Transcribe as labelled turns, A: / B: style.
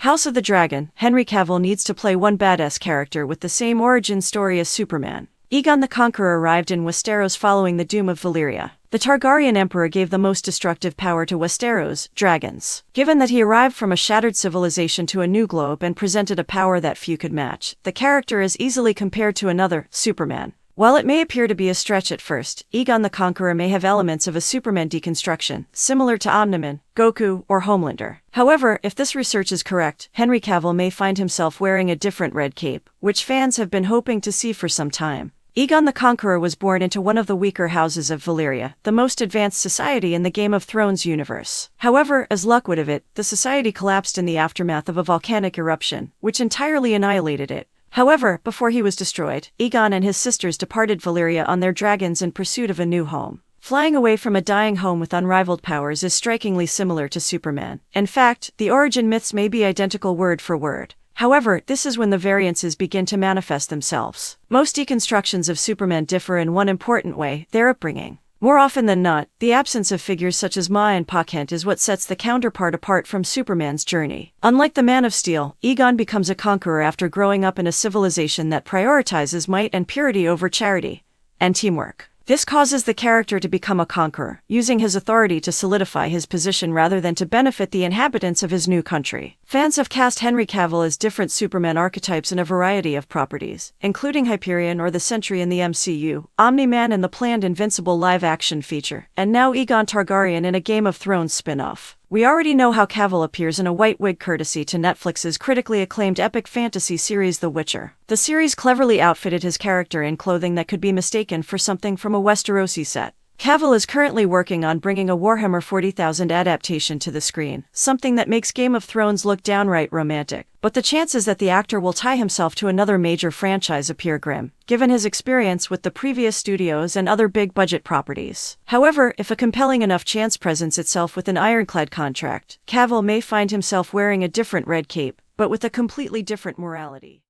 A: House of the Dragon, Henry Cavill needs to play one badass character with the same origin story as Superman. Aegon the Conqueror arrived in Westeros following the doom of Valyria. The Targaryen emperor gave the most destructive power to Westeros, dragons. Given that he arrived from a shattered civilization to a new globe and presented a power that few could match, the character is easily compared to another, Superman. While it may appear to be a stretch at first, Aegon the Conqueror may have elements of a Superman deconstruction, similar to Omni-Man, Goku, or Homelander. However, if this research is correct, Henry Cavill may find himself wearing a different red cape, which fans have been hoping to see for some time. Aegon the Conqueror was born into one of the weaker houses of Valyria, the most advanced society in the Game of Thrones universe. However, as luck would have it, the society collapsed in the aftermath of a volcanic eruption, which entirely annihilated it. However, before he was destroyed, Aegon and his sisters departed Valyria on their dragons in pursuit of a new home. Flying away from a dying home with unrivaled powers is strikingly similar to Superman. In fact, the origin myths may be identical word for word. However, this is when the variances begin to manifest themselves. Most deconstructions of Superman differ in one important way: their upbringing. More often than not, the absence of figures such as Ma and Pa Kent is what sets the counterpart apart from Superman's journey. Unlike the Man of Steel, Aegon becomes a conqueror after growing up in a civilization that prioritizes might and purity over charity and teamwork. This causes the character to become a conqueror, using his authority to solidify his position rather than to benefit the inhabitants of his new country. Fans have cast Henry Cavill as different Superman archetypes in a variety of properties, including Hyperion or the Sentry in the MCU, Omni-Man in the planned Invincible live-action feature, and now Aegon Targaryen in a Game of Thrones spin-off. We already know how Cavill appears in a white wig courtesy to Netflix's critically acclaimed epic fantasy series The Witcher. The series cleverly outfitted his character in clothing that could be mistaken for something from a Westerosi set. Cavill is currently working on bringing a Warhammer 40,000 adaptation to the screen, something that makes Game of Thrones look downright romantic. But the chances that the actor will tie himself to another major franchise appear grim, given his experience with the previous studios and other big-budget properties. However, if a compelling enough chance presents itself with an ironclad contract, Cavill may find himself wearing a different red cape, but with a completely different morality.